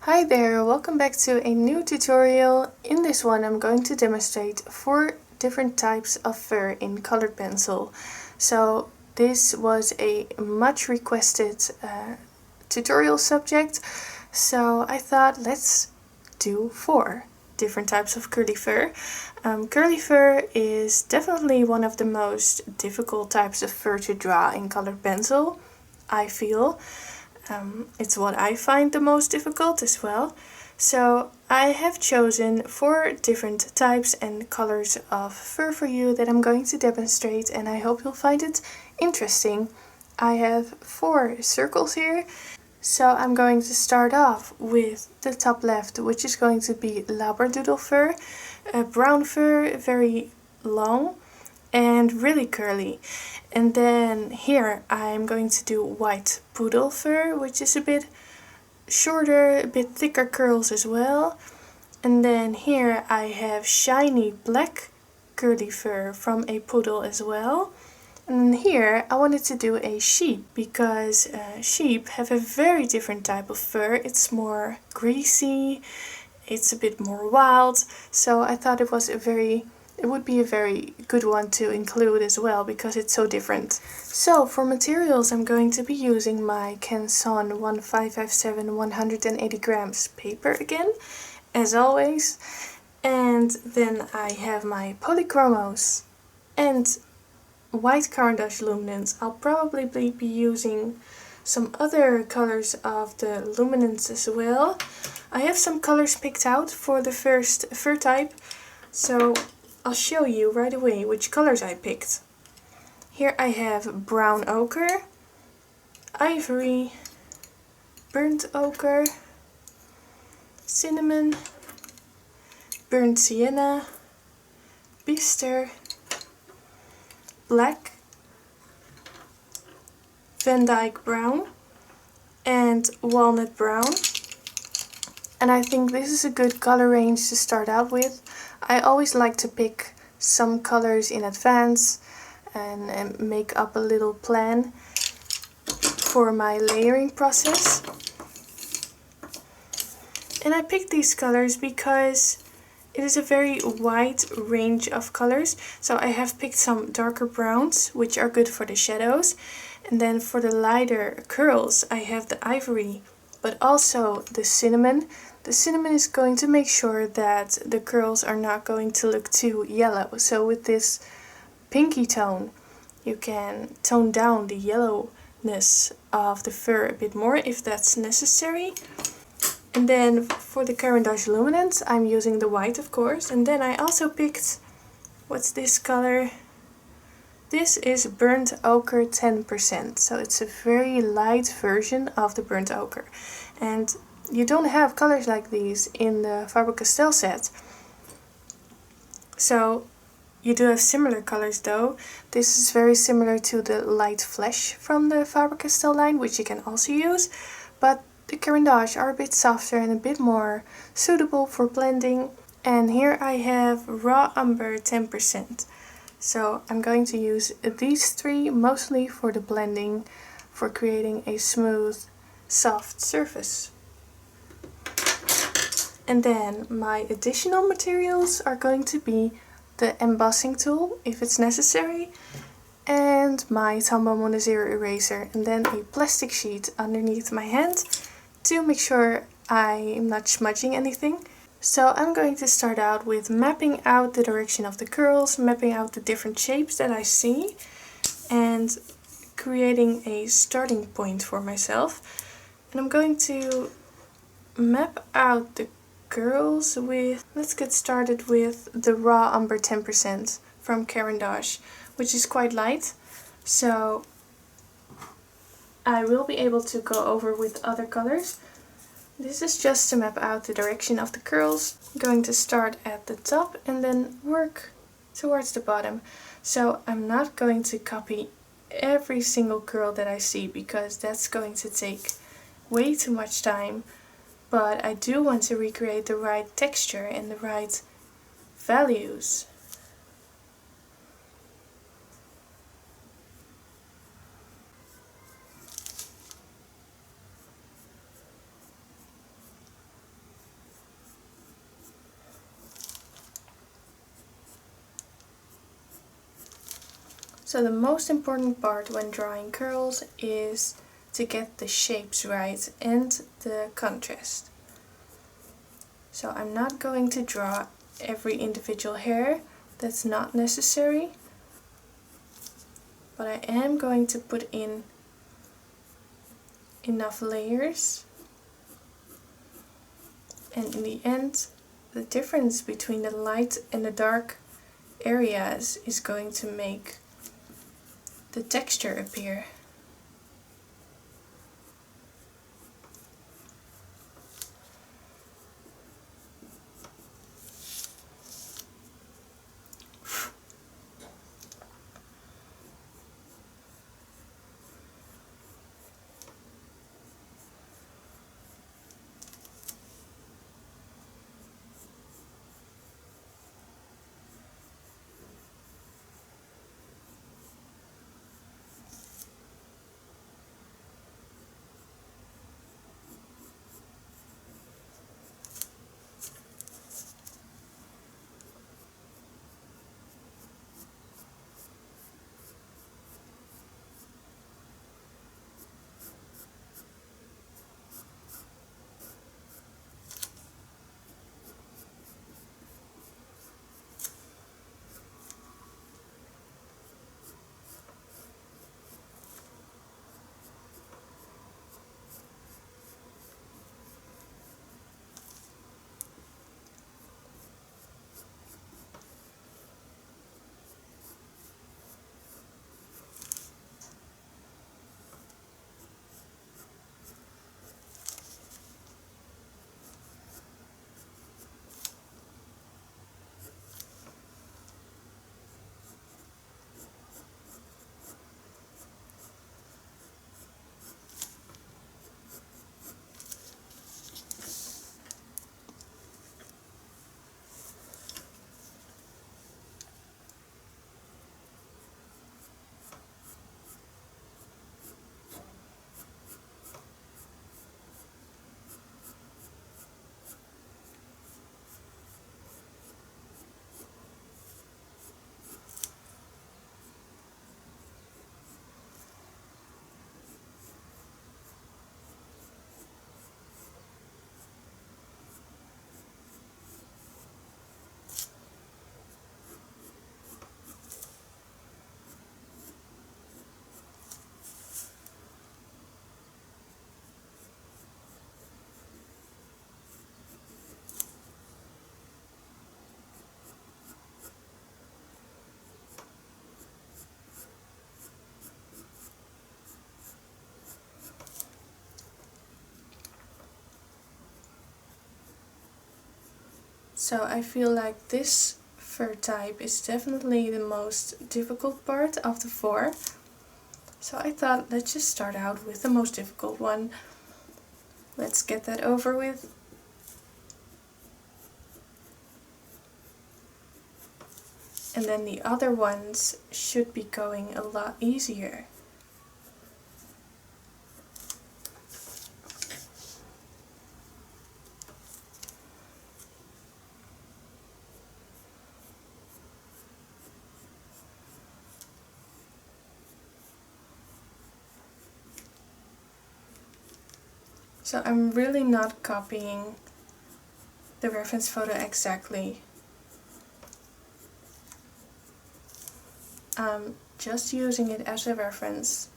Hi there, welcome back to a new tutorial. In this one I'm going to demonstrate 4 different types of fur in colored pencil. So this was a much requested tutorial subject, so I thought let's do 4 different types of curly fur. Curly fur is definitely one of the most difficult types of fur to draw in colored pencil, I feel. It's what I find the most difficult as well. So I have chosen 4 different types and colors of fur for you that I'm going to demonstrate, and I hope you'll find it interesting. I have 4 circles here. So I'm going to start off with the top left, which is going to be Labradoodle fur. Brown fur, very long and really curly. And then here I'm going to do white poodle fur, which is a bit shorter, a bit thicker curls as well. And then here I have shiny black curly fur from a poodle as well. And here I wanted to do a sheep because sheep have a very different type of fur. It's more greasy, it's a bit more wild, so I thought it would be a very good one to include as well because it's so different. So for materials I'm going to be using my Canson 1557 180 grams paper again, as always. And then I have my polychromos and white Caran d'Ache luminance. I'll probably be using some other colors of the luminance as well. I have some colors picked out for the first fur type, so I'll show you right away which colors I picked. Here I have brown ochre, ivory, burnt ochre, cinnamon, burnt sienna, bister, black, Van Dyke brown, and walnut brown. And I think this is a good color range to start out with. I always like to pick some colors in advance and make up a little plan for my layering process. And I picked these colors because it is a very wide range of colors. So I have picked some darker browns, which are good for the shadows. And then for the lighter curls, I have the ivory, but also the cinnamon. The cinnamon is going to make sure that the curls are not going to look too yellow. So with this pinky tone, you can tone down the yellowness of the fur a bit more if that's necessary. And then for the Caran d'Ache luminance, I'm using the white, of course. And then I also picked, what's this color? This is burnt ochre 10%, so it's a very light version of the burnt ochre. And you don't have colors like these in the Faber-Castell set. So you do have similar colors though. This is very similar to the light flesh from the Faber-Castell line, which you can also use. But the Caran d'Ache are a bit softer and a bit more suitable for blending. And here I have raw umber 10%. So I'm going to use these 3 mostly for the blending, for creating a smooth, soft surface. And then my additional materials are going to be the embossing tool, if it's necessary, and my Tombow Mono Zero eraser, and then a plastic sheet underneath my hand to make sure I'm not smudging anything. So I'm going to start out with mapping out the direction of the curls, mapping out the different shapes that I see, and creating a starting point for myself. And I'm going to map out the curls with, let's get started with the raw umber 10% from Caran d'Ache, which is quite light. So I will be able to go over with other colors. This is just to map out the direction of the curls. I'm going to start at the top and then work towards the bottom. So I'm not going to copy every single curl that I see because that's going to take way too much time. But I do want to recreate the right texture and the right values. So the most important part when drawing curls is to get the shapes right and the contrast. So I'm not going to draw every individual hair, that's not necessary, but I am going to put in enough layers, and in the end the difference between the light and the dark areas is going to make the texture appear. So I feel like this fur type is definitely the most difficult part of the four. So I thought, let's just start out with the most difficult one. Let's get that over with. And then the other ones should be going a lot easier. So I'm really not copying the reference photo exactly. I'm just using it as a reference.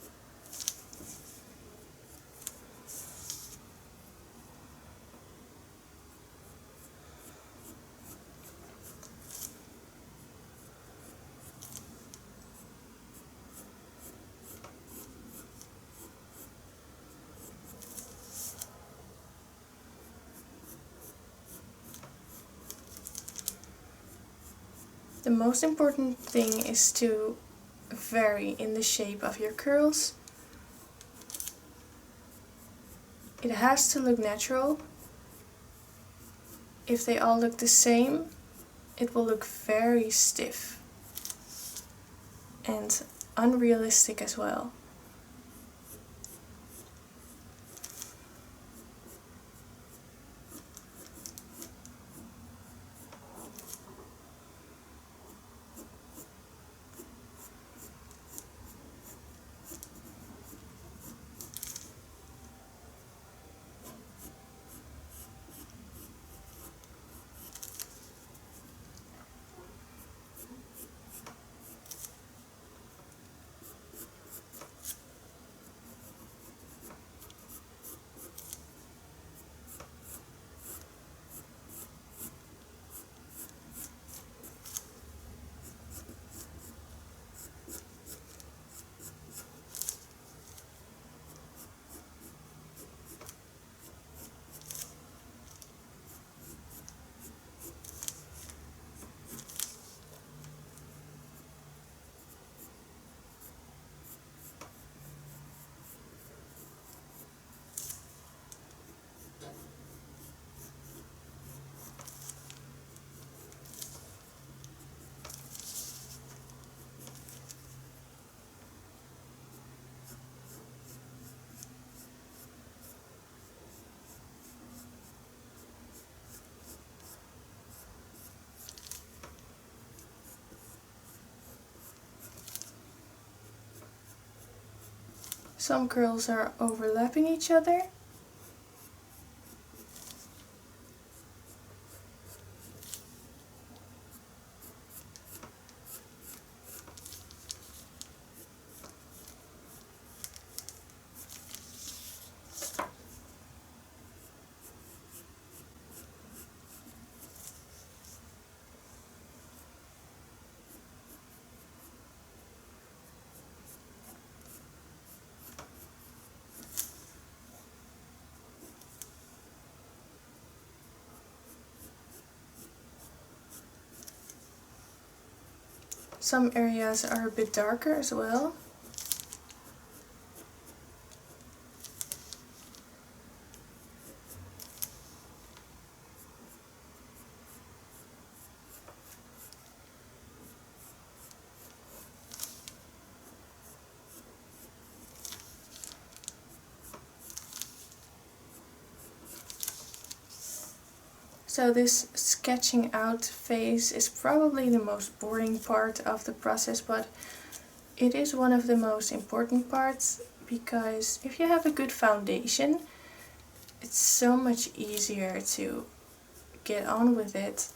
The most important thing is to vary in the shape of your curls. It has to look natural. If they all look the same, it will look very stiff and unrealistic as well. Some curls are overlapping each other. Some areas are a bit darker as well. So this sketching out phase is probably the most boring part of the process, but it is one of the most important parts, because if you have a good foundation, it's so much easier to get on with it.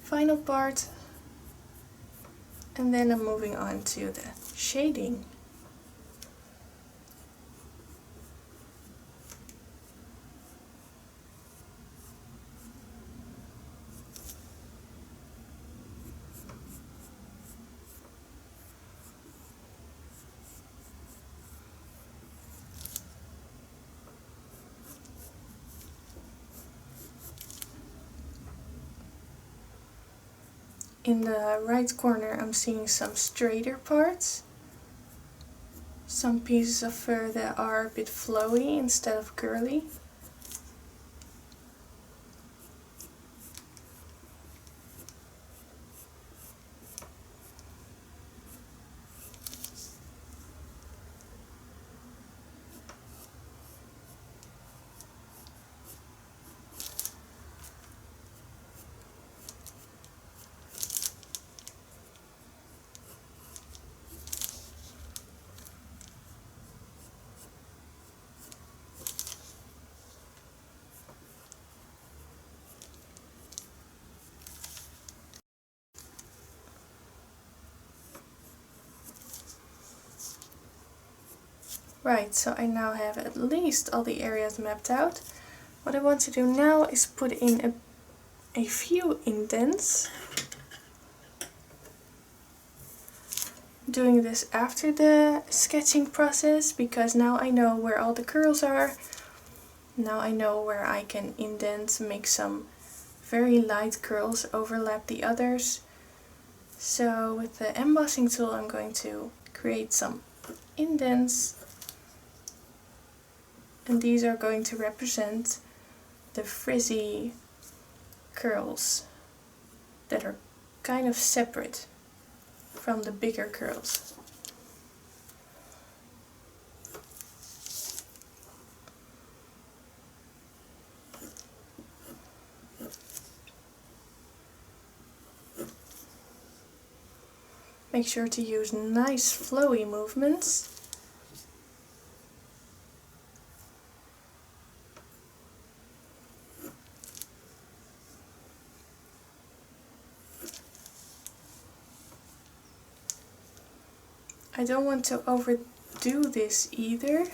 Final part, and then I'm moving on to the shading. In the right corner I'm seeing some straighter parts, some pieces of fur that are a bit flowy instead of curly. Right, so I now have at least all the areas mapped out. What I want to do now is put in a few indents. Doing this after the sketching process, because now I know where all the curls are. Now I know where I can indent, make some very light curls overlap the others. So with the embossing tool I'm going to create some indents, and these are going to represent the frizzy curls that are kind of separate from the bigger curls. Make sure to use nice flowy movements. I don't want to overdo this either.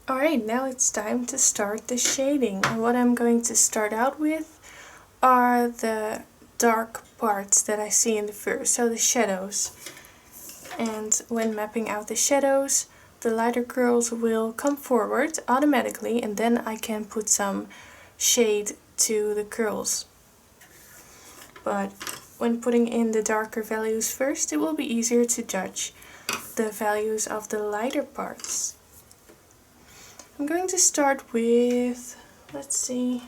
Alright, now it's time to start the shading, and what I'm going to start out with are the dark parts that I see in the fur, so the shadows. And when mapping out the shadows, the lighter curls will come forward automatically, and then I can put some shade to the curls. But when putting in the darker values first, it will be easier to judge the values of the lighter parts. I'm going to start with, let's see,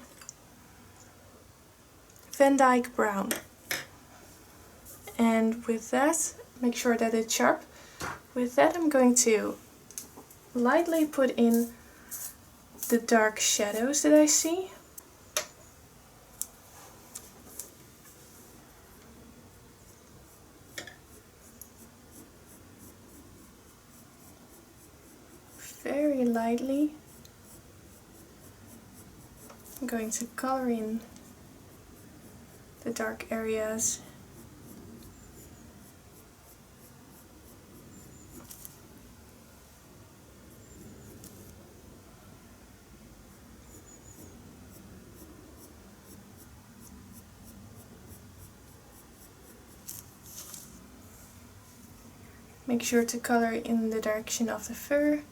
Van Dyke Brown. And with that, make sure that it's sharp. With that, I'm going to lightly put in the dark shadows that I see. Very lightly. I'm going to color in the dark areas. Make sure to color in the direction of the fur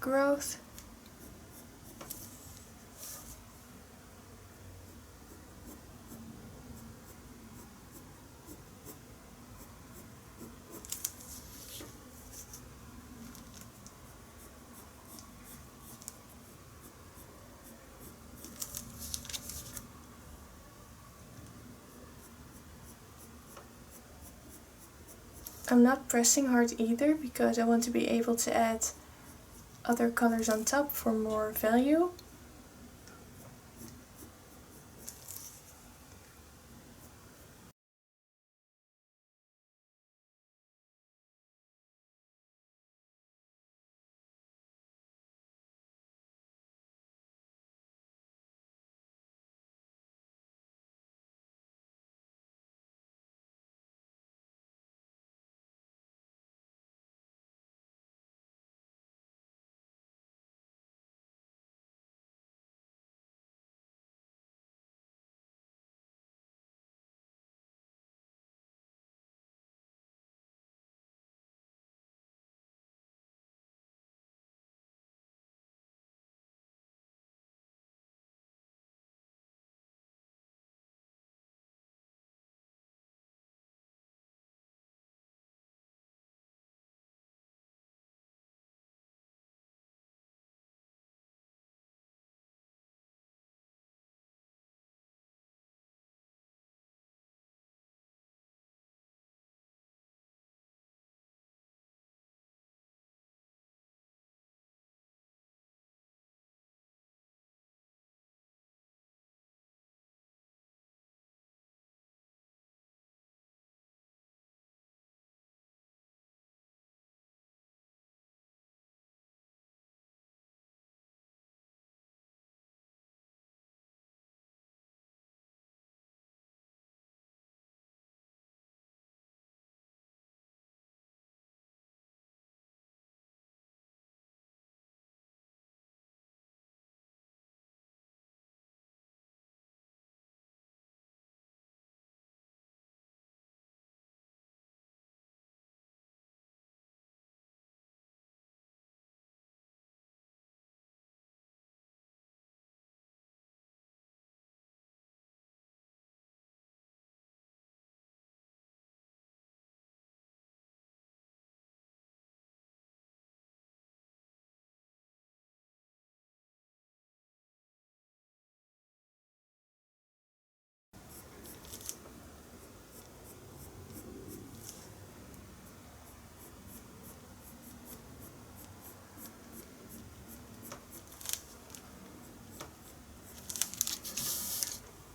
growth. I'm not pressing hard either because I want to be able to add other colors on top for more value.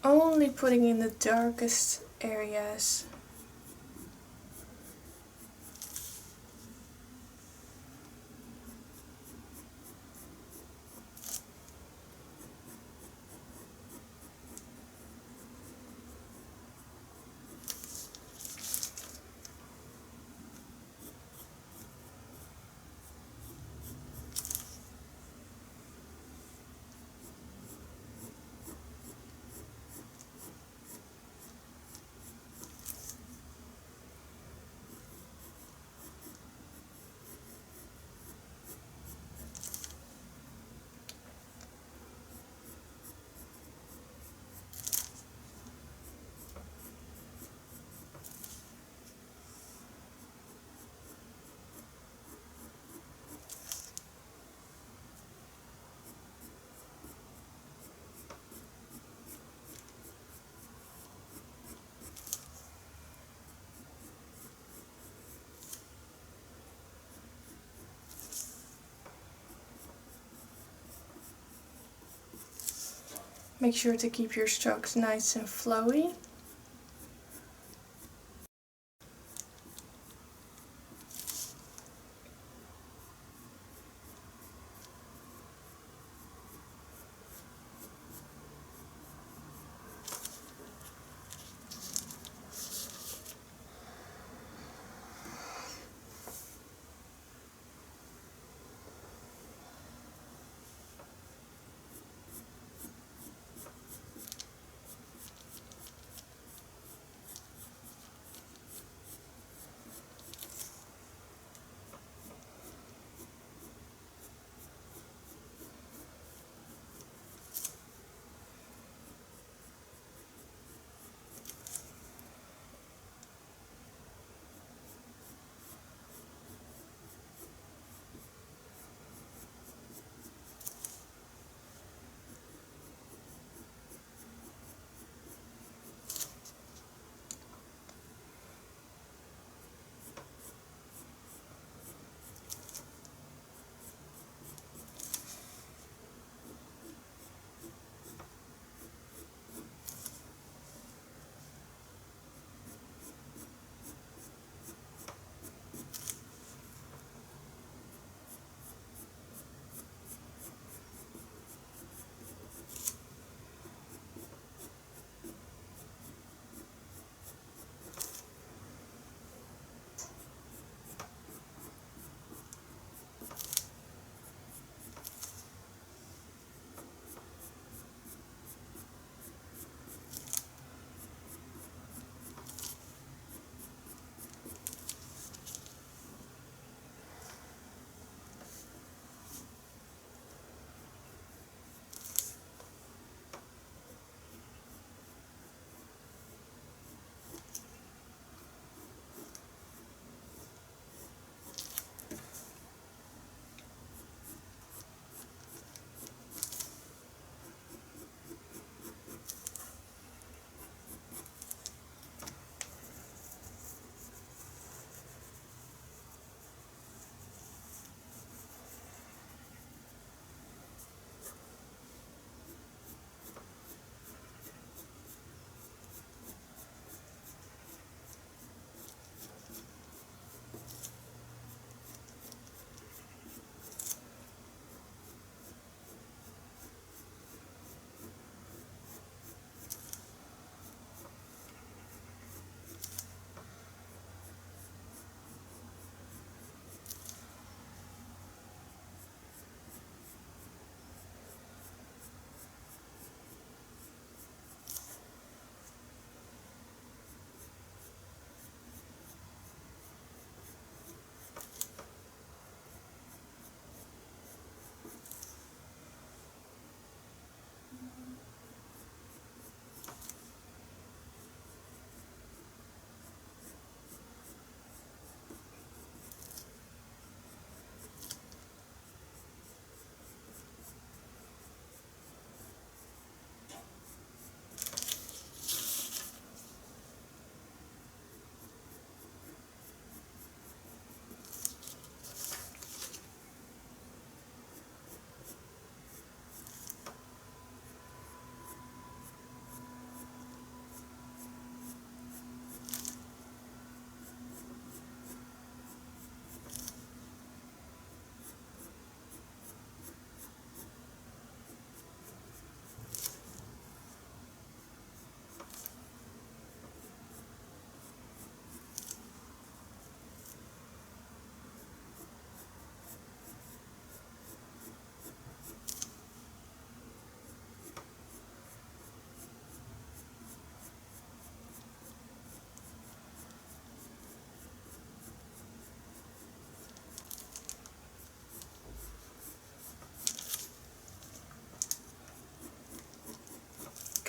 only putting in the darkest areas. Make sure to keep your strokes nice and flowy.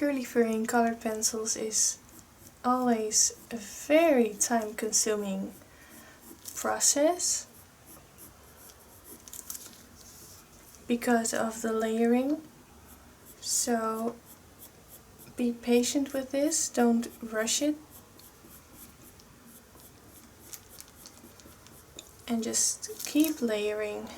curly furring colored pencils is always a very time consuming process because of the layering. So be patient with this, don't rush it, and just keep layering.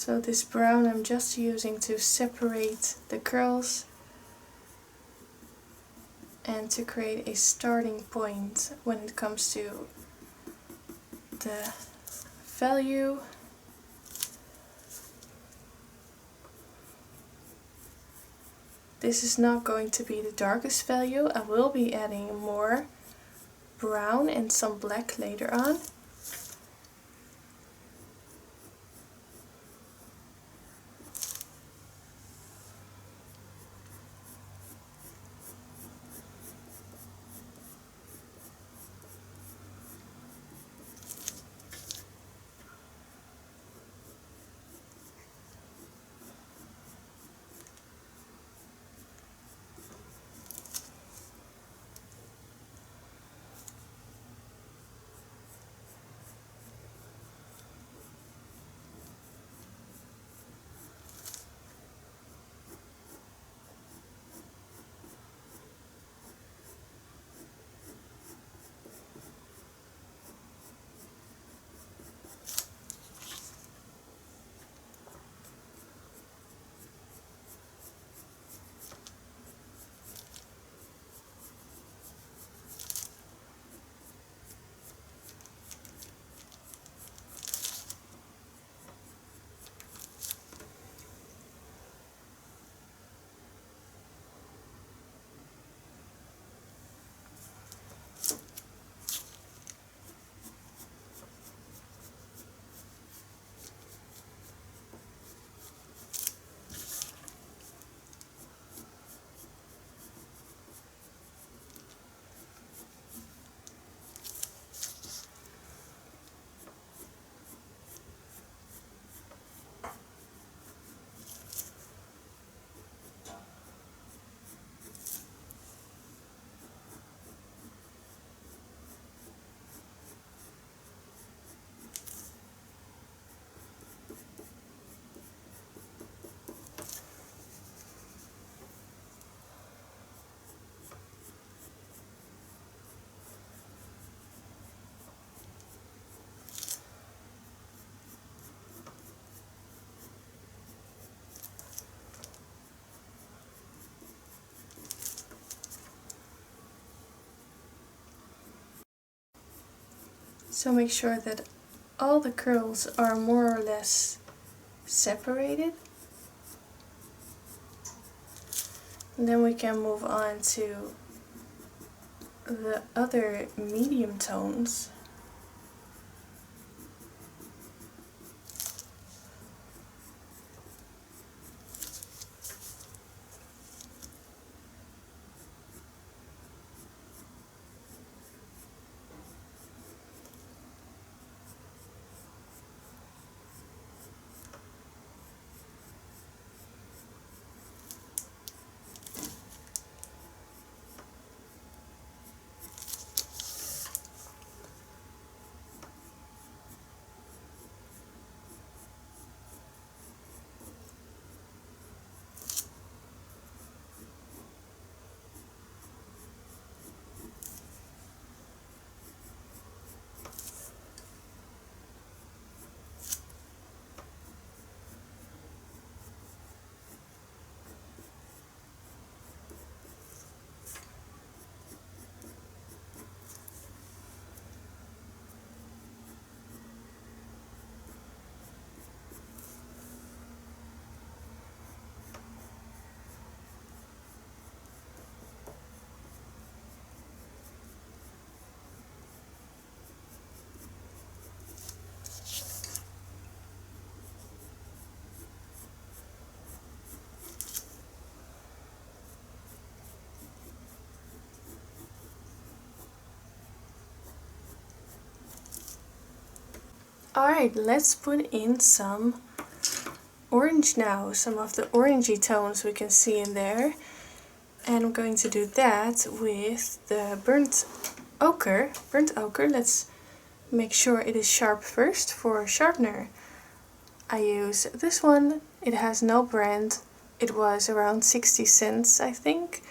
So this brown I'm just using to separate the curls and to create a starting point when it comes to the value. This is not going to be the darkest value. I will be adding more brown and some black later on. So make sure that all the curls are more or less separated. And then we can move on to the other medium tones. Alright, let's put in some orange now, some of the orangey tones we can see in there. And I'm going to do that with the burnt ochre. Let's make sure it is sharp first. For sharpener, I use this one. It has no brand. It was around 60 cents, I think,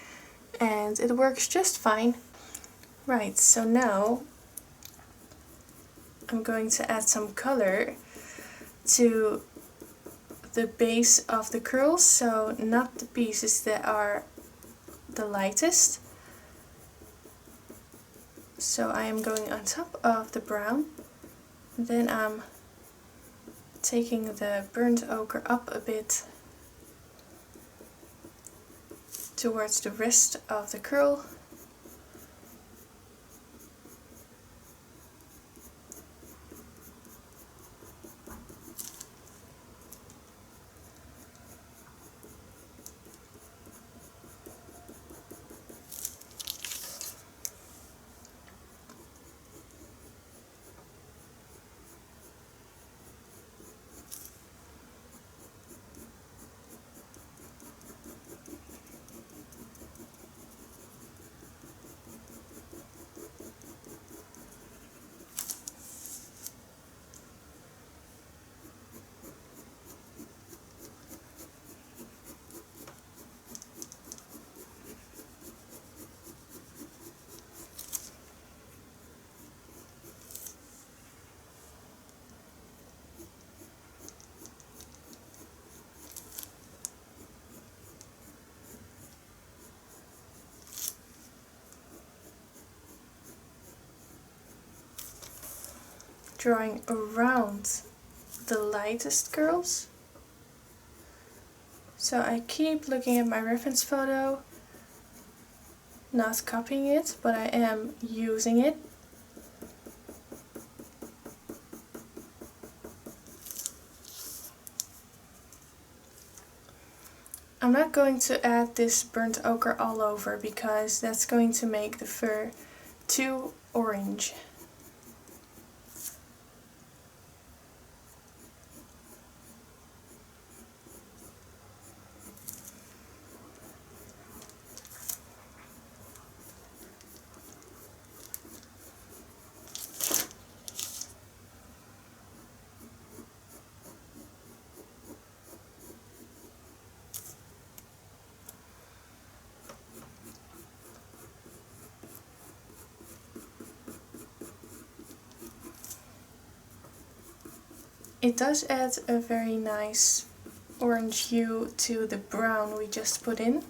and it works just fine. Right, so now I'm going to add some color to the base of the curls, so not the pieces that are the lightest. So I am going on top of the brown, then I'm taking the burnt ochre up a bit towards the rest of the curl. Drawing around the lightest curls. So I keep looking at my reference photo, not copying it, but I am using it. I'm not going to add this burnt ochre all over because that's going to make the fur too orange. It does add a very nice orange hue to the brown we just put in.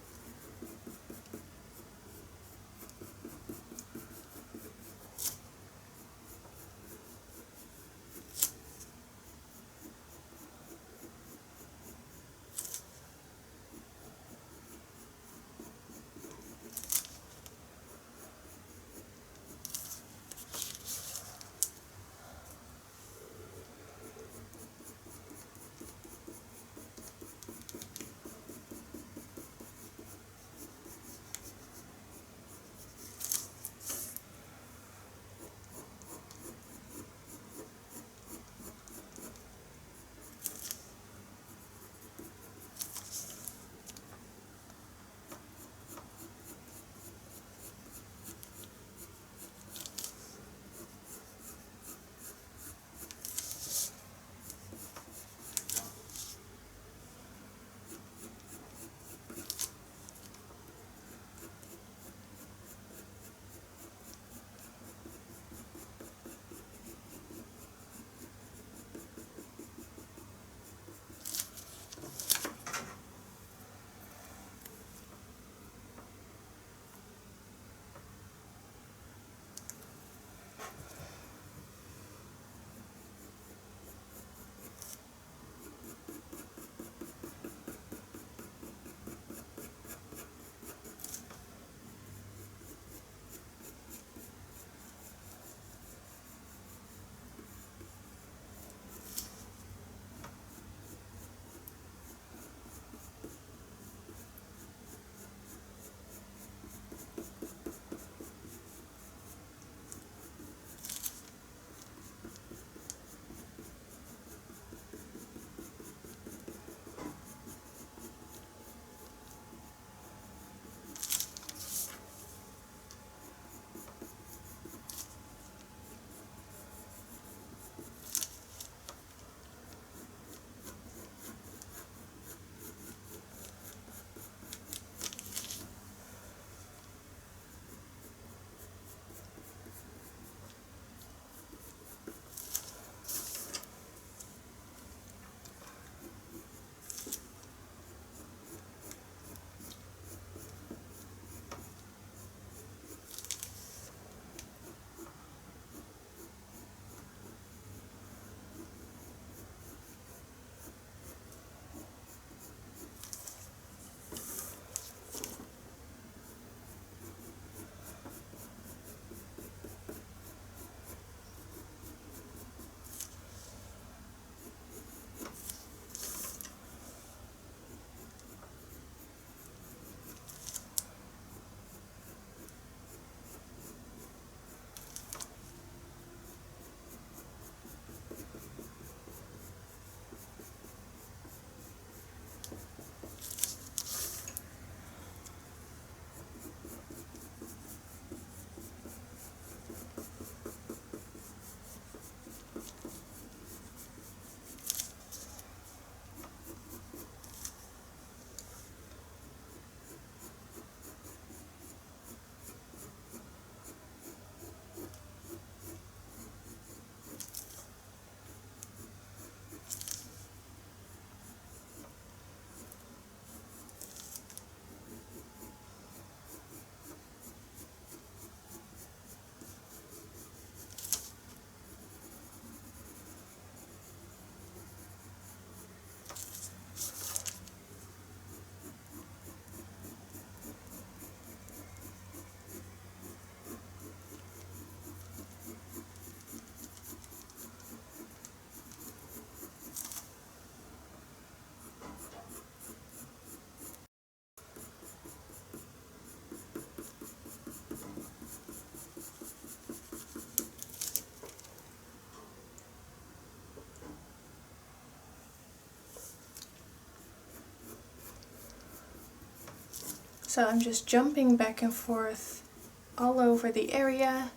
So I'm just jumping back and forth all over the area.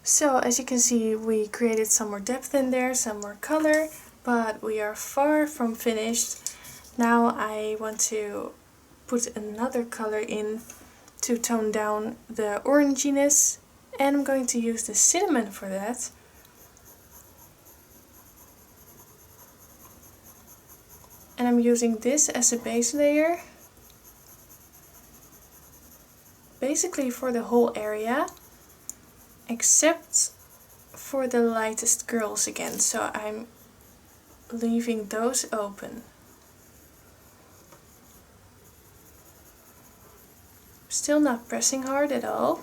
So as you can see, we created some more depth in there, some more color, but we are far from finished. Now I want to put another color in to tone down the oranginess, and I'm going to use the cinnamon for that. And I'm using this as a base layer, basically for the whole area, except for the lightest girls again, so I'm leaving those open. Still not pressing hard at all.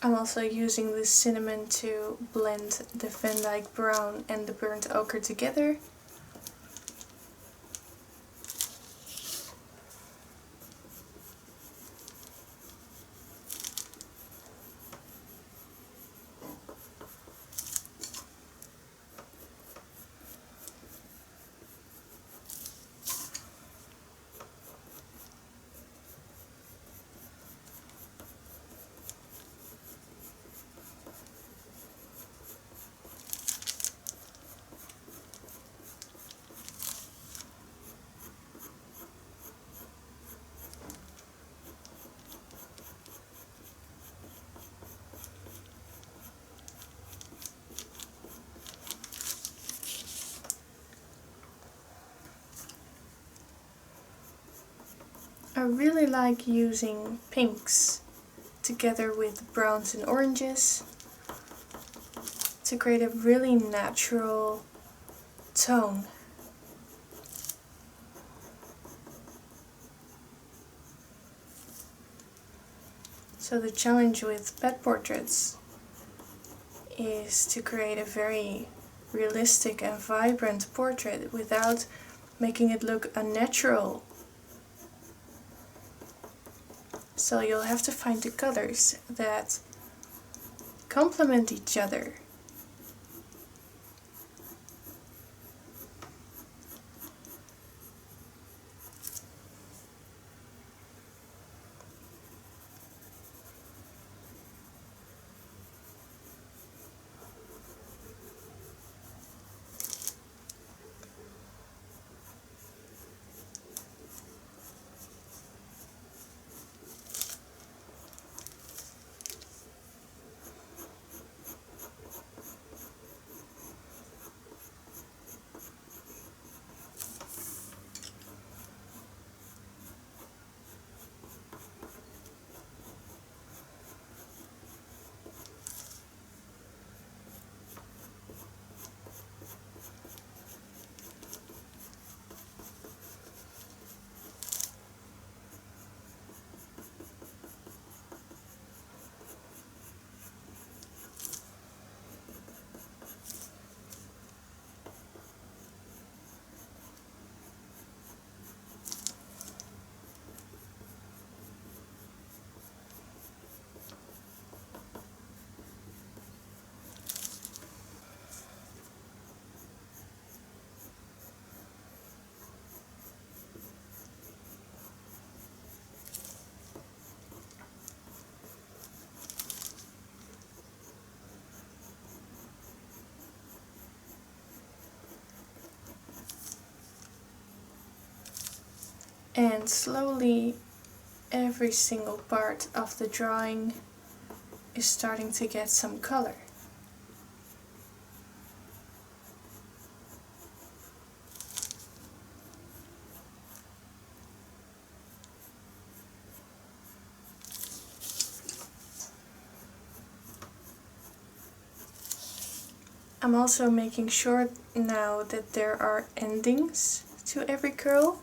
I'm also using the cinnamon to blend the Van Dyke brown and the burnt ochre together. I really like using pinks together with browns and oranges to create a really natural tone. So the challenge with pet portraits is to create a very realistic and vibrant portrait without making it look unnatural. So you'll have to find the colors that complement each other. And slowly every single part of the drawing is starting to get some color. I'm also making sure now that there are endings to every curl.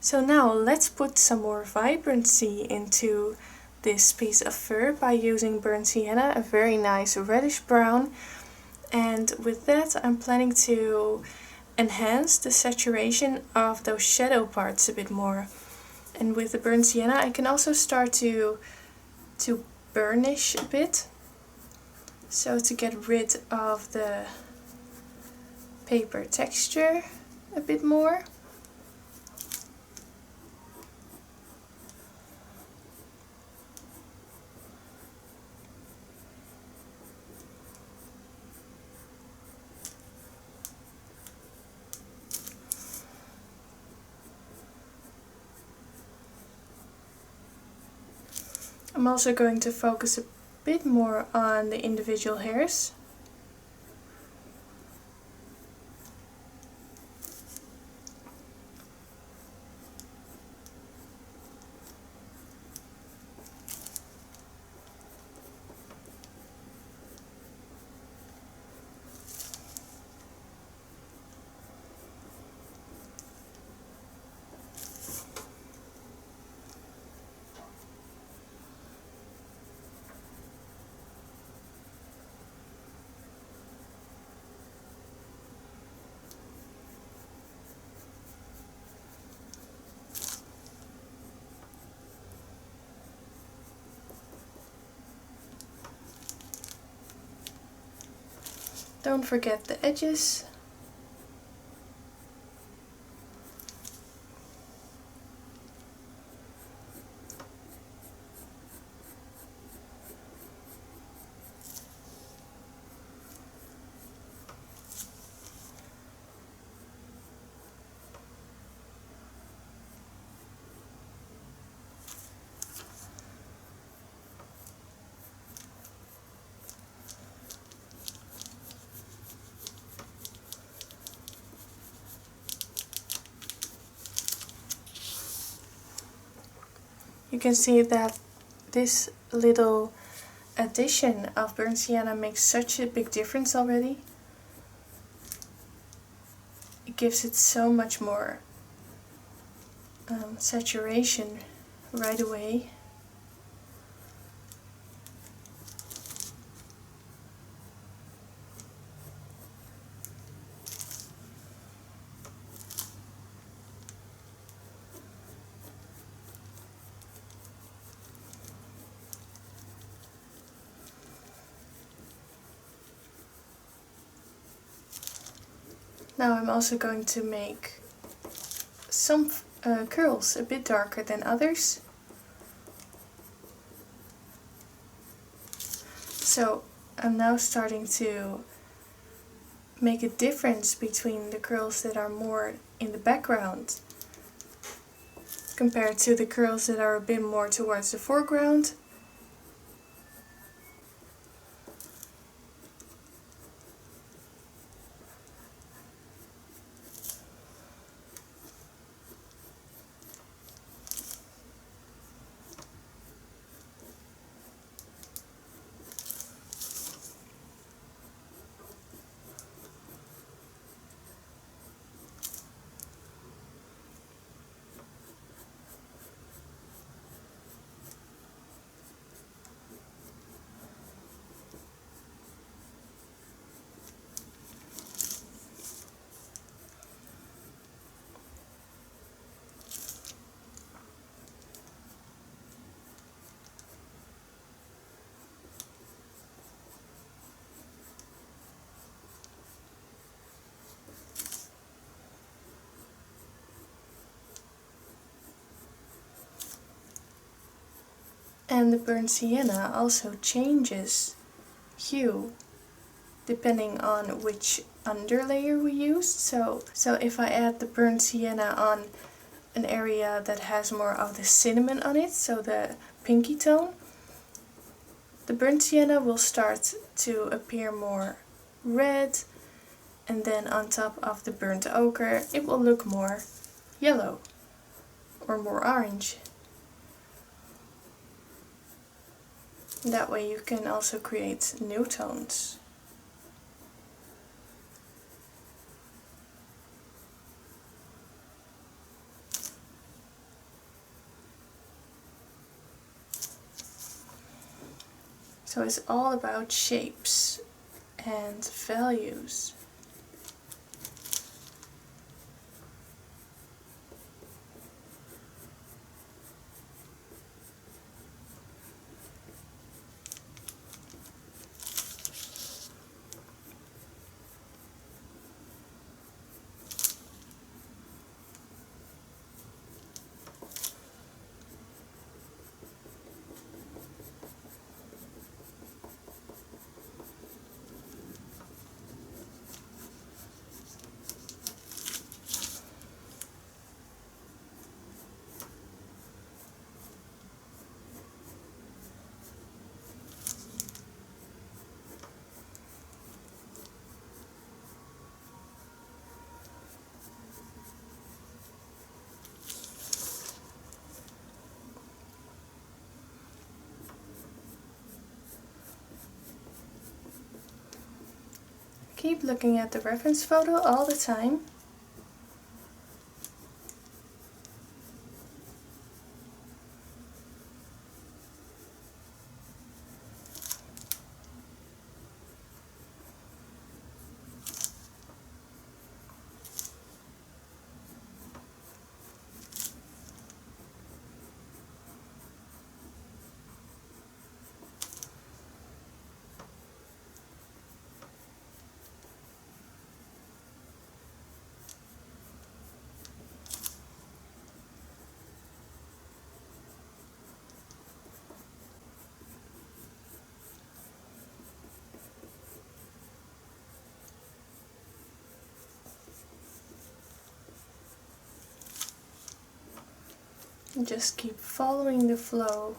So now let's put some more vibrancy into this piece of fur by using burnt sienna, a very nice reddish brown. And with that I'm planning to enhance the saturation of those shadow parts a bit more. And with the burnt sienna I can also start to burnish a bit, so to get rid of the paper texture a bit more. I'm also going to focus a bit more on the individual hairs. Don't forget the edges. You can see that this little addition of burnt sienna makes such a big difference already. It gives it so much more saturation right away. Now I'm also going to make some curls a bit darker than others. So I'm now starting to make a difference between the curls that are more in the background compared to the curls that are a bit more towards the foreground. And the burnt sienna also changes hue depending on which underlayer we used. So if I add the burnt sienna on an area that has more of the cinnamon on it, so the pinky tone, the burnt sienna will start to appear more red, and then on top of the burnt ochre it will look more yellow or more orange. That way you can also create new tones. So it's all about shapes and values. Keep looking at the reference photo all the time. And just keep following the flow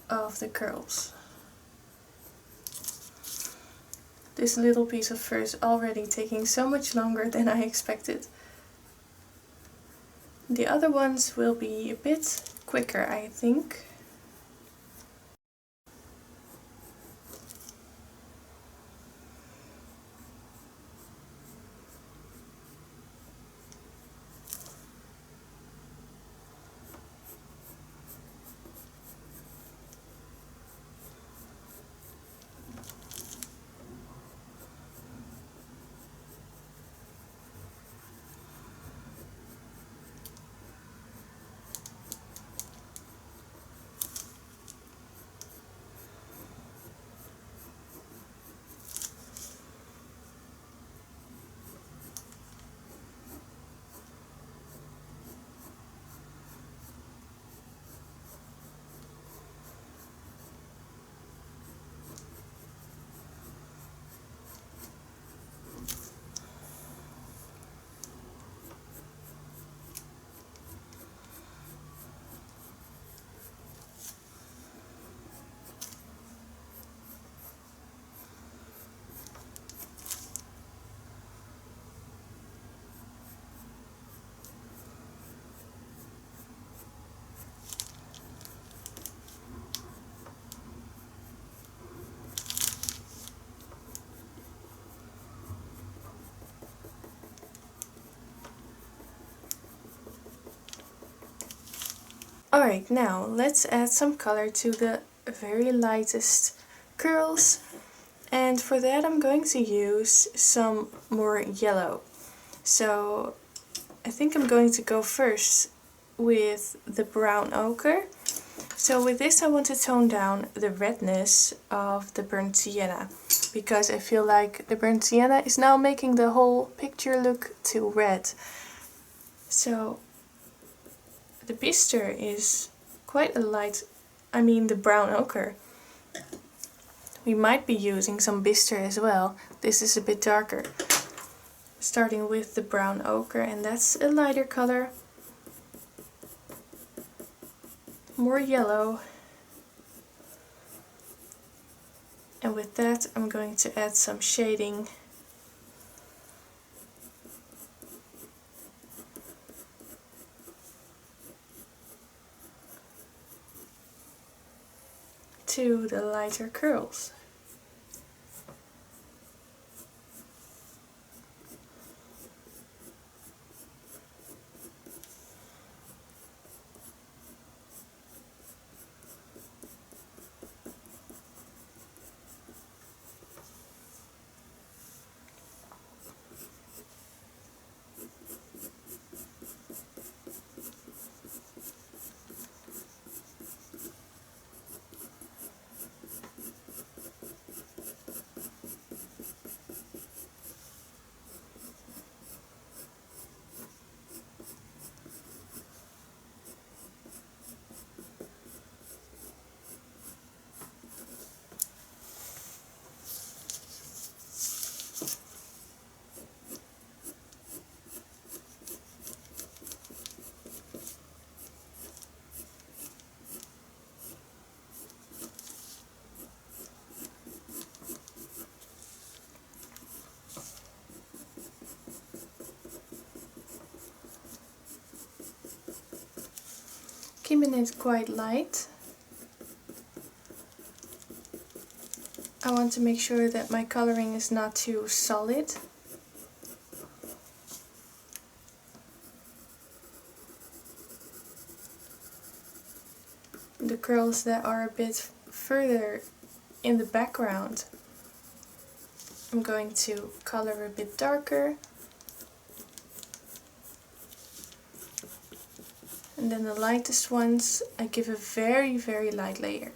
of the curls. This little piece of fur is already taking so much longer than I expected. The other ones will be a bit quicker, I think. Alright, now let's add some color to the very lightest curls, and for that I'm going to use some more yellow. So I think I'm going to go first with the brown ochre. So with this I want to tone down the redness of the burnt sienna, because I feel like the burnt sienna is now making the whole picture look too red. So the bistre is quite a light, the brown ochre. We might be using some bistre as well. This is a bit darker. Starting with the brown ochre, and that's a lighter color. More yellow. And with that I'm going to add some shading. To the lighter curls. keeping it quite light. I want to make sure that my coloring is not too solid. The curls that are a bit further in the background, I'm going to color a bit darker. And then the lightest ones, I give a very, very light layer.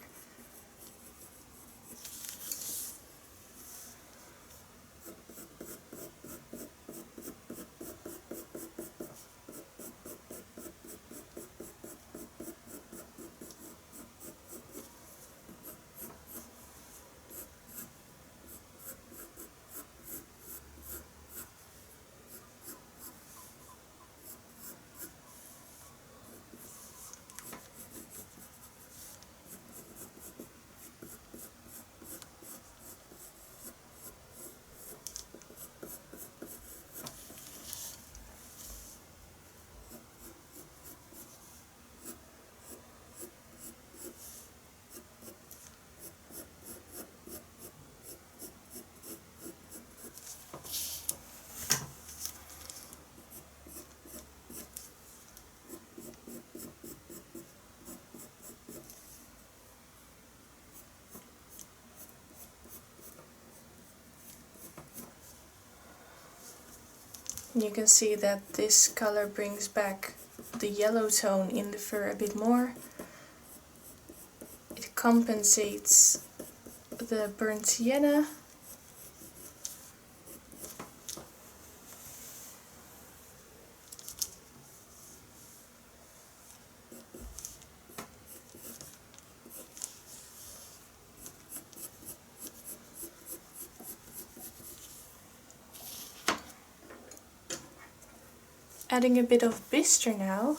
You can see that this color brings back the yellow tone in the fur a bit more. It compensates the burnt sienna. Adding a bit of bistre now,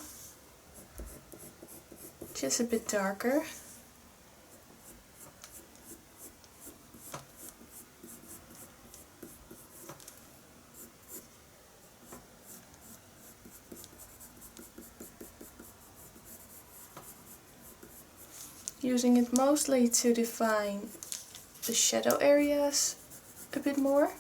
just a bit darker. Using it mostly to define the shadow areas a bit more.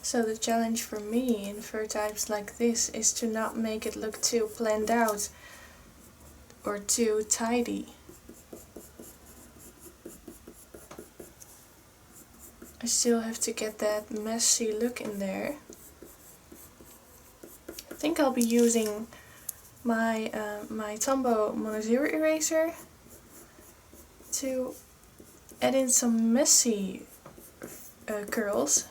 So the challenge for me in fur types like this is to not make it look too planned out or too tidy. I still have to get that messy look in there. I think I'll be using my Tombow Mono Zero eraser to add in some messy curls.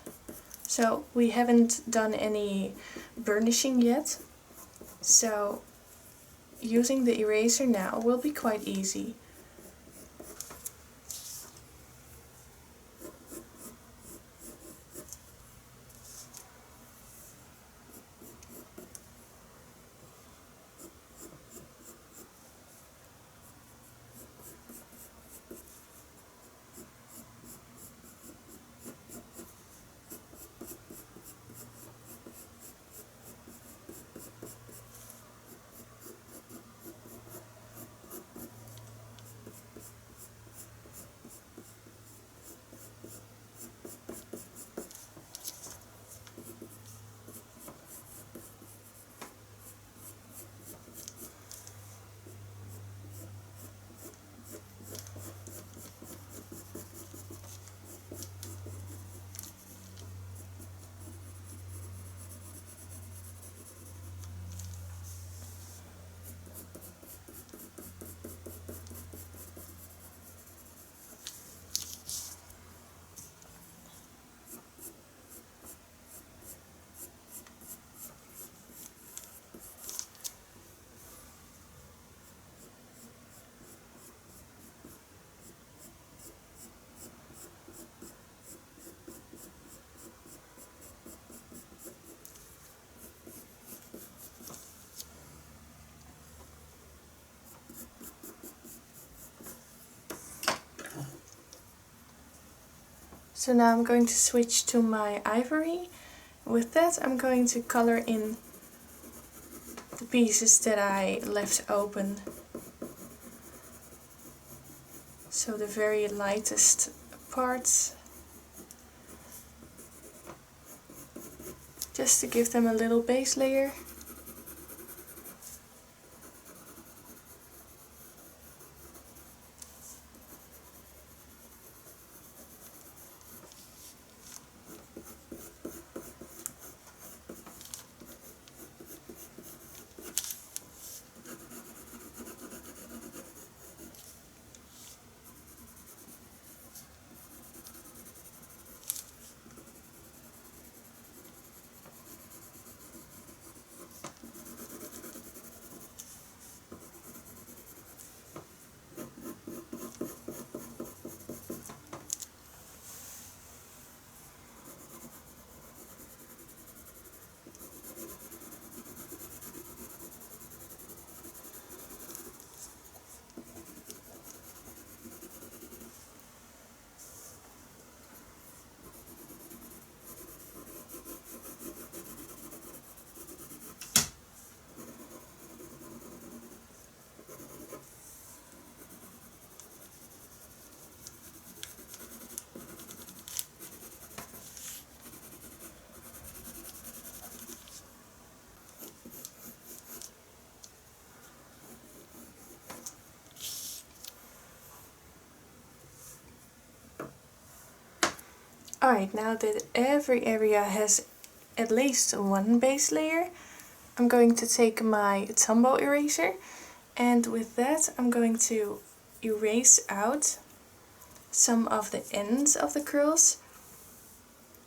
So we haven't done any burnishing yet, so using the eraser now will be quite easy. So now I'm going to switch to my ivory. With that I'm going to color in the pieces that I left open. So the very lightest parts, just to give them a little base layer. Alright, now that every area has at least one base layer, I'm going to take my Tombow eraser, and with that I'm going to erase out some of the ends of the curls,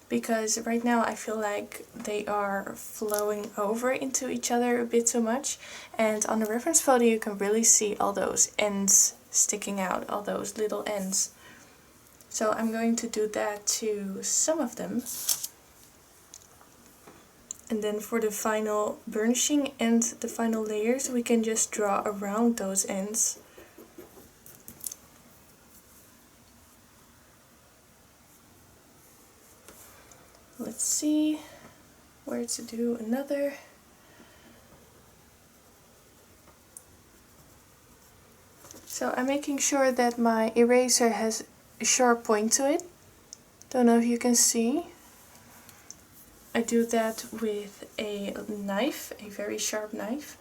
because right now I feel like they are flowing over into each other a bit too much, and on the reference photo you can really see all those ends sticking out, all those little ends. So I'm going to do that to some of them. And then for the final burnishing and the final layers, we can just draw around those ends. Let's see where to do another. So I'm making sure that my eraser has a sharp point to it. Don't know if you can see. I do that with a knife, a very sharp knife.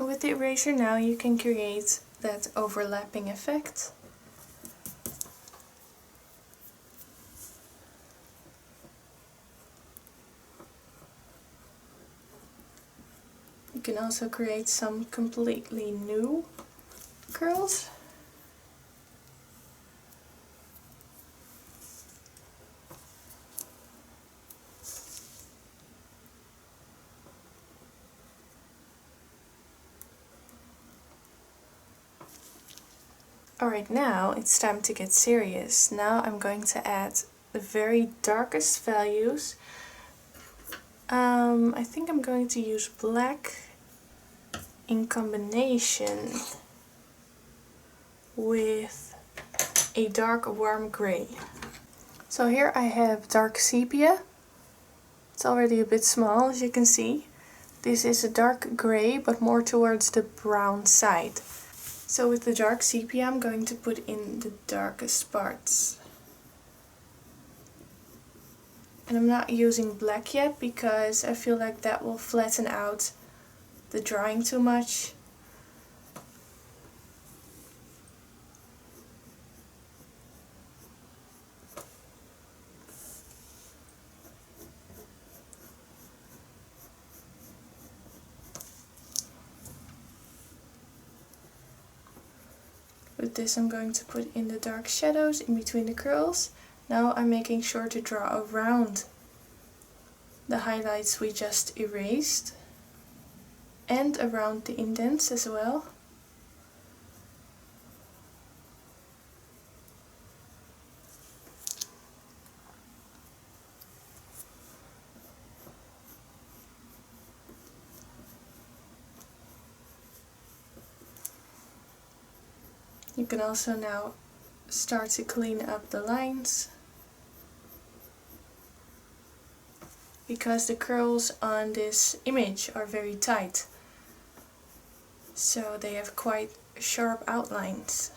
And with the eraser now you can create that overlapping effect. You can also create some completely new curls. Alright, now it's time to get serious. Now I'm going to add the very darkest values. I think I'm going to use black in combination with a dark warm grey. So here I have dark sepia. It's already a bit small, as you can see. This is a dark grey, but more towards the brown side. So with the dark sepia I'm going to put in the darkest parts. And I'm not using black yet because I feel like that will flatten out the drawing too much. With this I'm going to put in the dark shadows in between the curls. Now I'm making sure to draw around the highlights we just erased and around the indents as well. You can also now start to clean up the lines, because the curls on this image are very tight, so they have quite sharp outlines.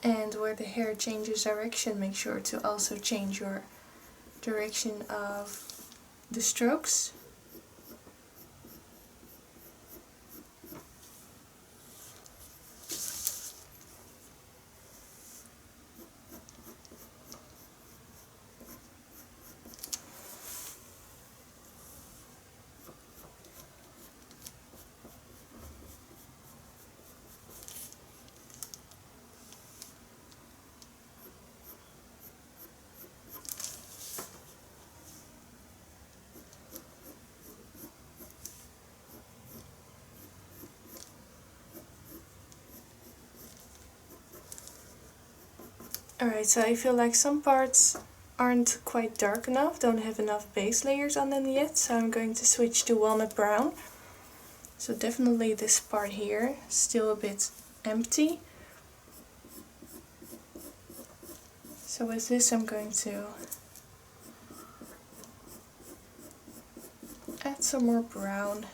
And where the hair changes direction, make sure to also change your direction of the strokes. Alright, so I feel like some parts aren't quite dark enough, don't have enough base layers on them yet, so I'm going to switch to walnut brown. So definitely this part here, still a bit empty. So with this I'm going to add some more brown.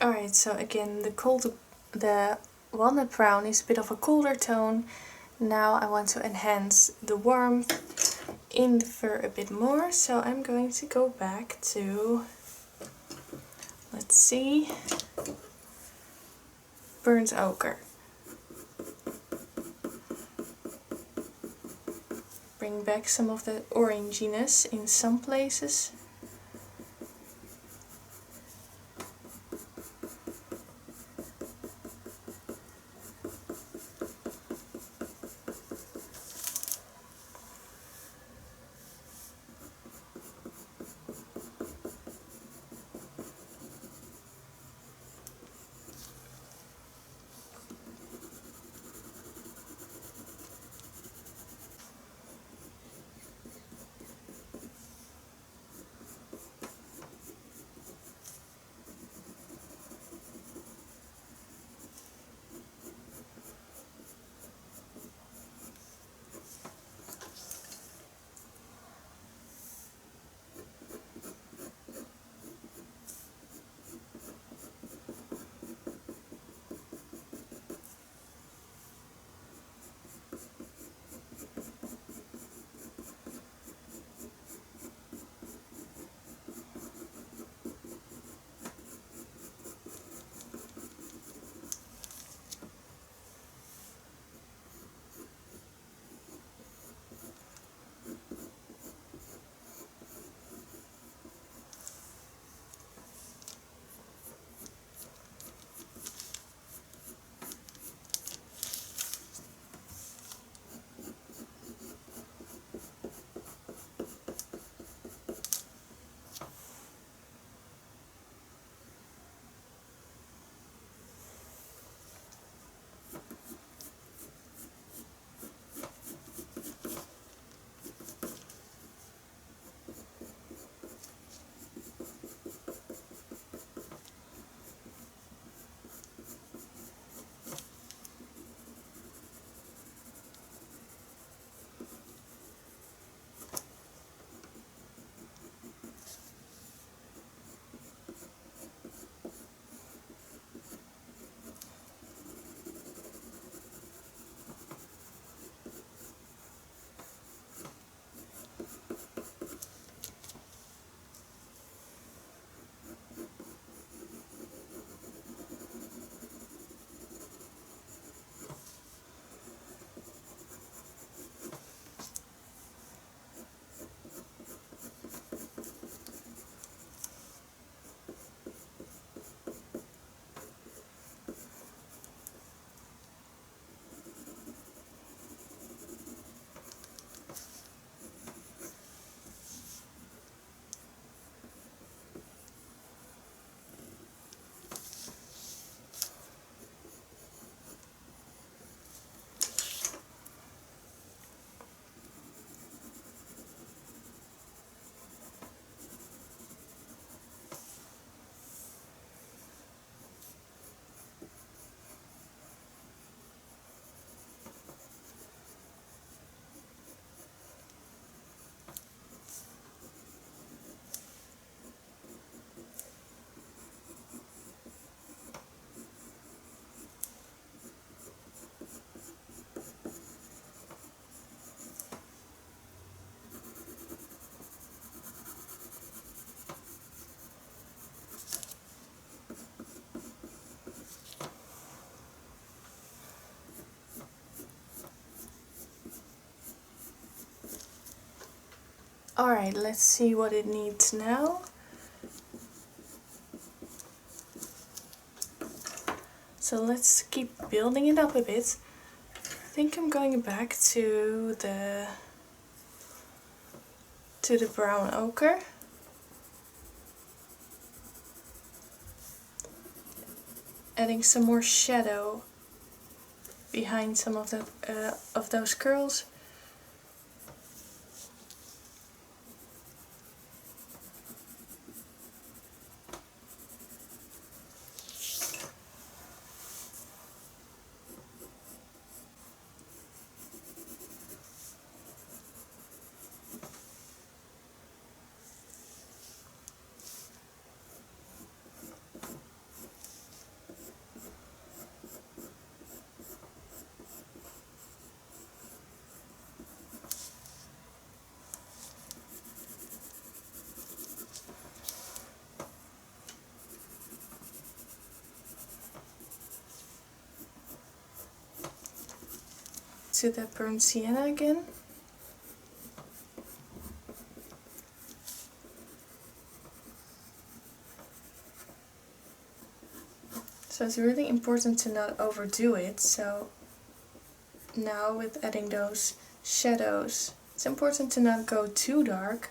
Alright, so again the walnut brown is a bit of a colder tone. Now I want to enhance the warmth in the fur a bit more, so I'm going to go back to, let's see, burnt ochre. Bring back some of the oranginess in some places. Alright, let's see what it needs now. So let's keep building it up a bit. I think I'm going back to the brown ochre. Adding some more shadow behind some of those curls. To that burnt sienna again. So it's really important to not overdo it. So now with adding those shadows, it's important to not go too dark.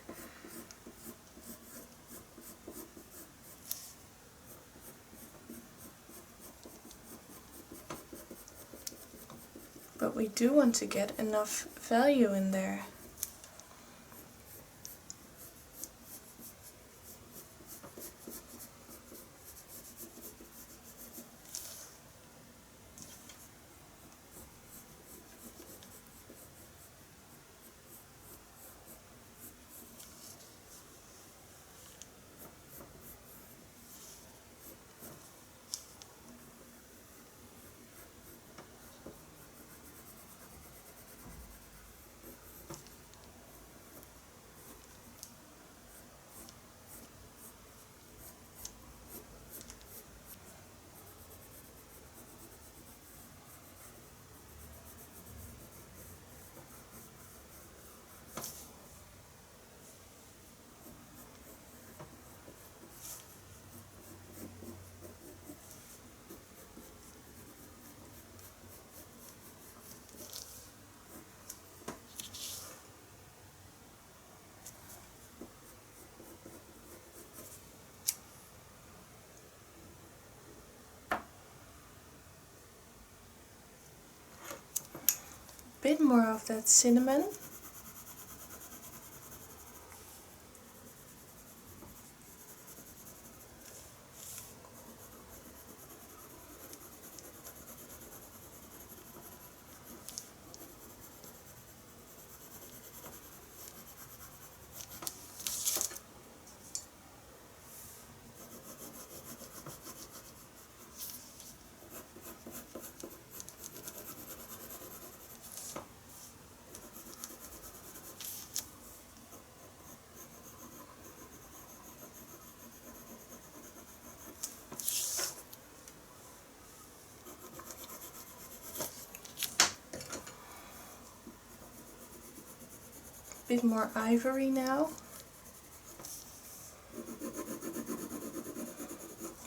But we do want to get enough value in there. Bit more of that cinnamon. Bit more ivory now.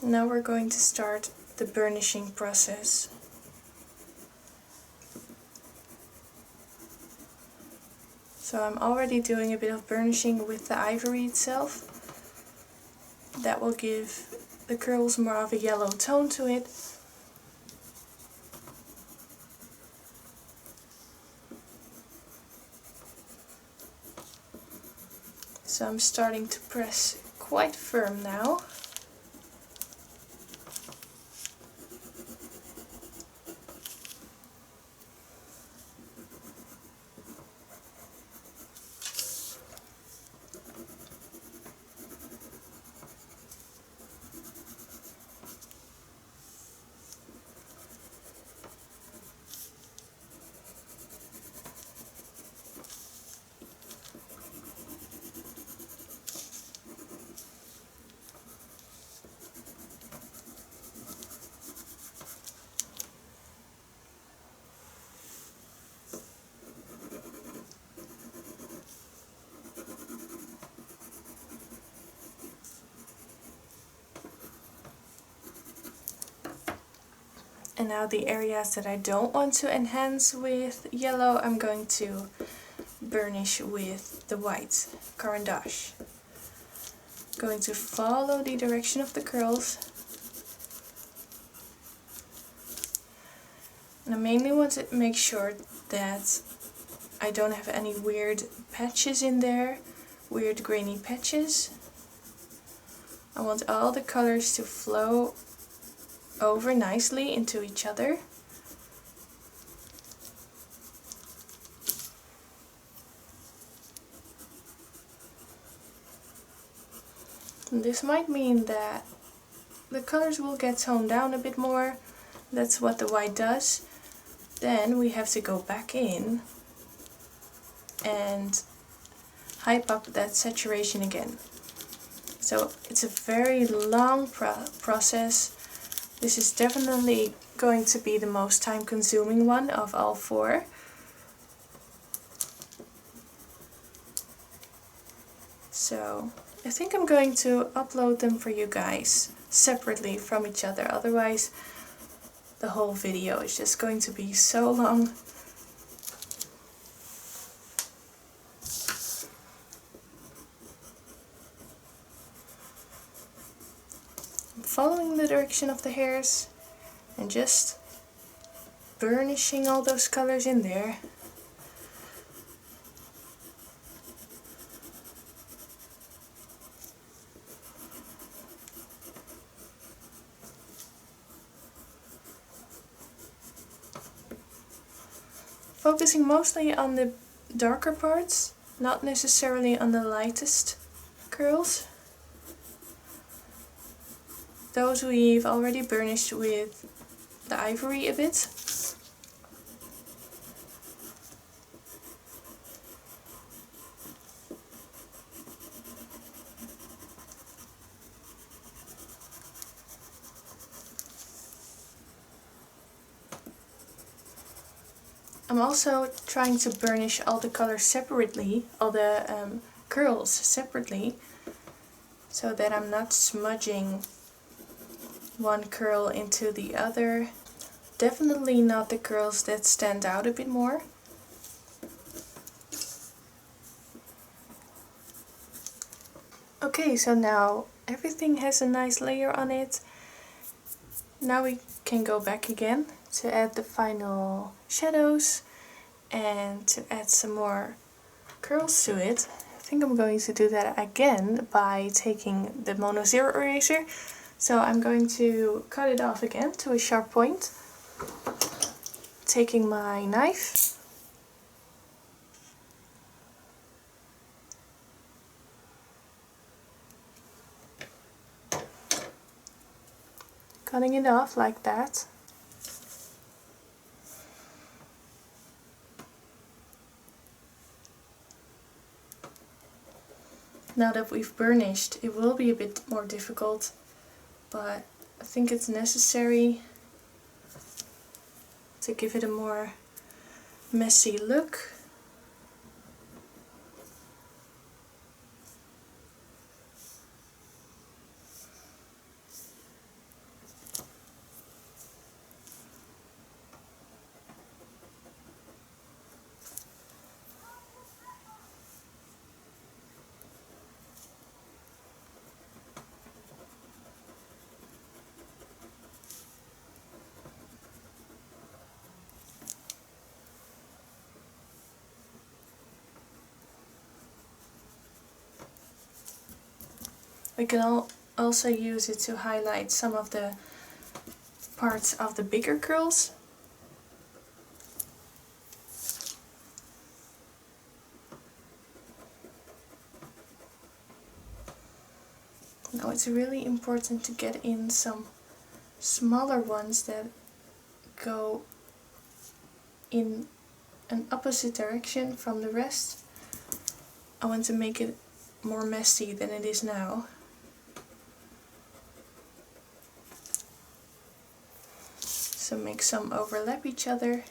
Now we're going to start the burnishing process. So I'm already doing a bit of burnishing with the ivory itself. That will give the curls more of a yellow tone to it. So I'm starting to press quite firm now. And now the areas that I don't want to enhance with yellow, I'm going to burnish with the white Caran d'Ache. Going to follow the direction of the curls. And I mainly want to make sure that I don't have any weird patches in there, weird grainy patches. I want all the colors to flow over nicely into each other. And this might mean that the colors will get toned down a bit more. That's what the white does. Then we have to go back in and hype up that saturation again. So it's a very long process. This is definitely going to be the most time consuming one of all four. So I think I'm going to upload them for you guys separately from each other, otherwise the whole video is just going to be so long. I'm following the direction of the hairs and just burnishing all those colors in there. Focusing mostly on the darker parts, not necessarily on the lightest curls. Those we've already burnished with the ivory a bit. I'm also trying to burnish all the colors separately, all the curls separately, so that I'm not smudging one curl into the other. Definitely not the curls that stand out a bit more. Okay, so now everything has a nice layer on it. Now we can go back again to add the final shadows and to add some more curls to it. I think I'm going to do that again by taking the Mono Zero eraser. So I'm going to cut it off again to a sharp point. Taking my knife. Cutting it off like that. Now that we've burnished, it will be a bit more difficult, but I think it's necessary to give it a more messy look. We can also use it to highlight some of the parts of the bigger curls. Now it's really important to get in some smaller ones that go in an opposite direction from the rest. I want to make it more messy than it is now. So make some overlap each other.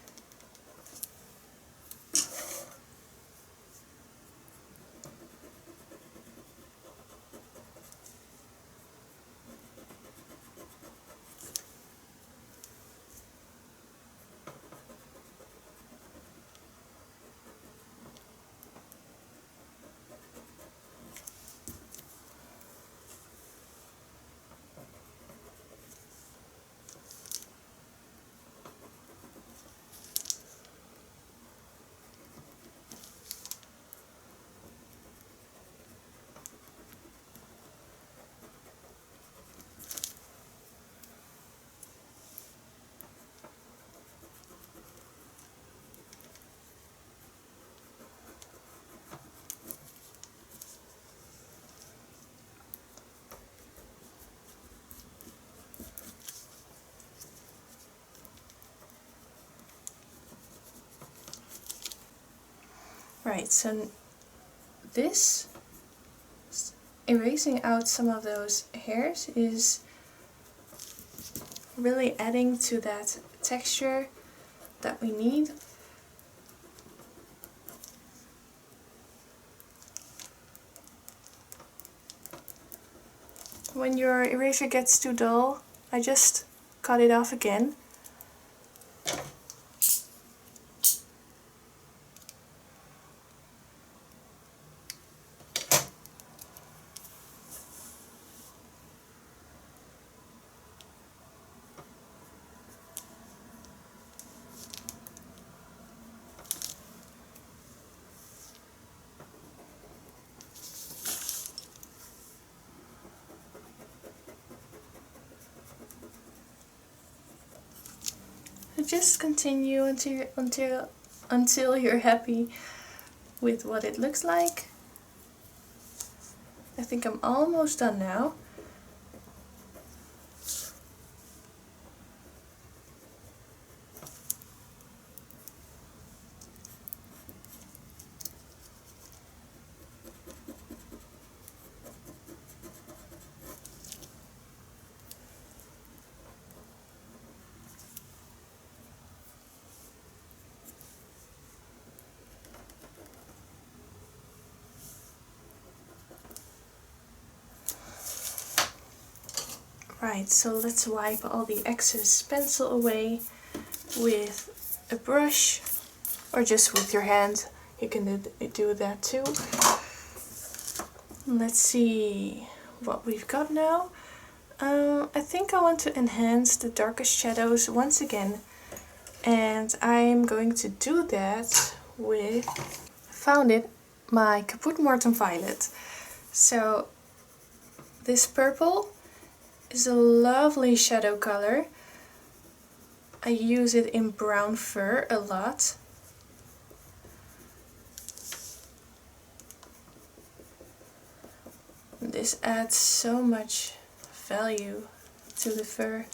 Right, so this erasing out some of those hairs is really adding to that texture that we need. When your eraser gets too dull, I just cut it off again. And just continue until you're happy with what it looks like. I think I'm almost done now. Right, so let's wipe all the excess pencil away with a brush or just with your hand. You can do that too. Let's see what we've got now. I think I want to enhance the darkest shadows once again, and I'm going to do that with, found it, my Kaput Mortem Violet. So this purple is a lovely shadow color. I use it in brown fur a lot. This adds so much value to the fur.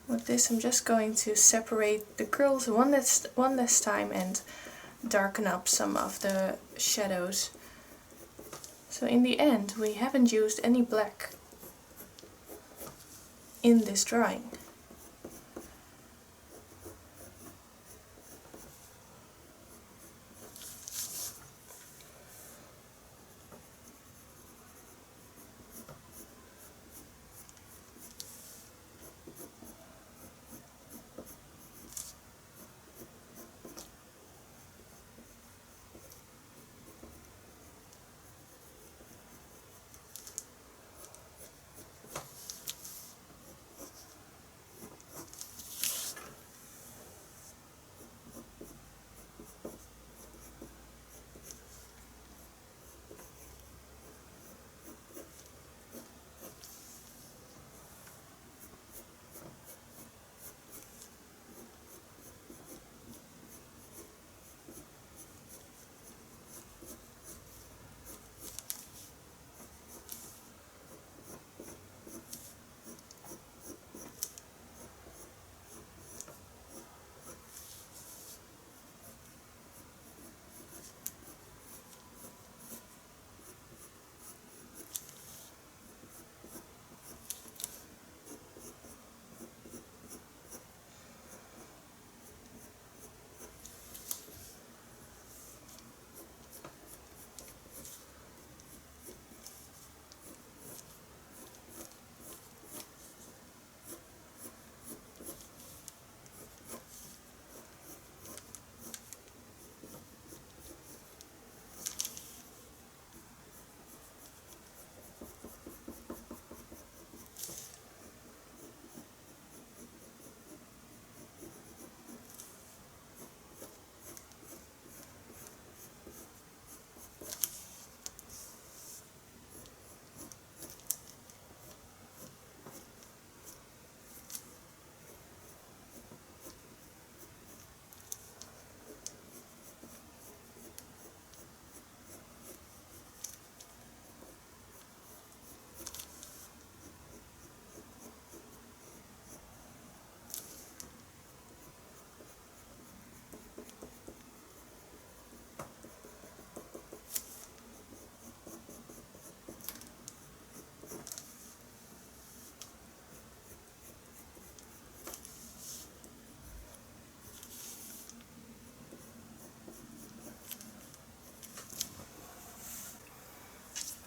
With this I'm just going to separate the curls one last time and darken up some of the shadows. So in the end we haven't used any black in this drawing.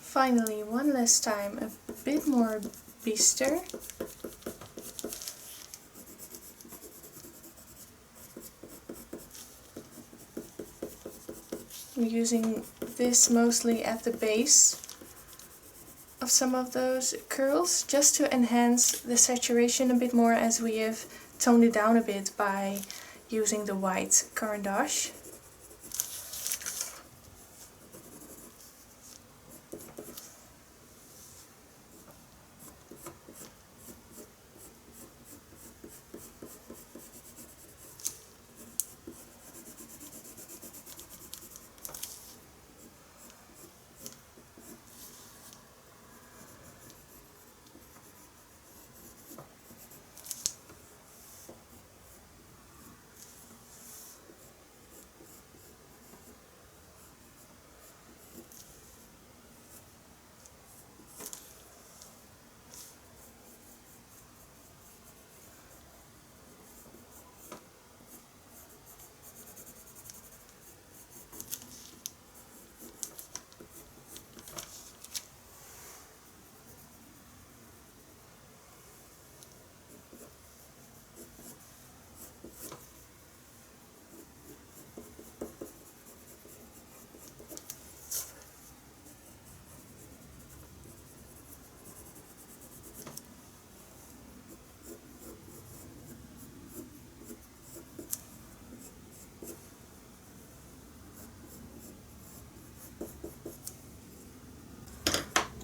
Finally, one last time, a bit more bister. I'm using this mostly at the base of some of those curls, just to enhance the saturation a bit more, as we have toned it down a bit by using the white Caran d'Ache.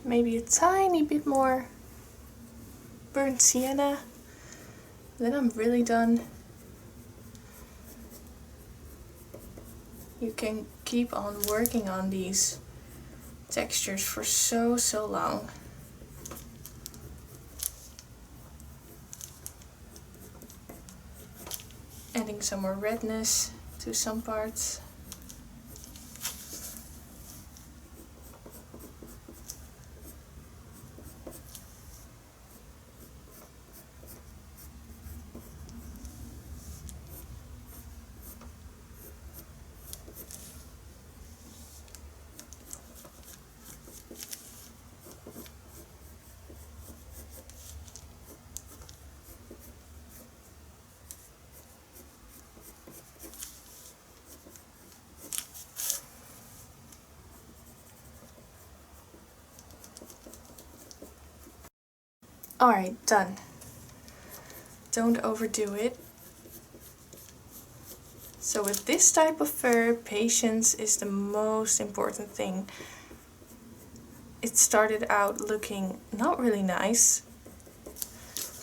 Maybe a tiny bit more burnt sienna, then I'm really done. You can keep on working on these textures for so long. Adding some more redness to some parts. Alright, done. Don't overdo it. So with this type of fur, patience is the most important thing. It started out looking not really nice,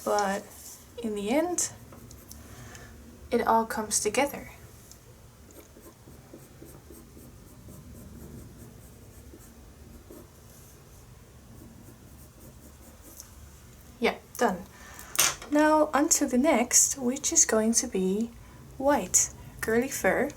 but in the end, it all comes together. Yeah, done. Now on to the next, which is going to be white curly fur.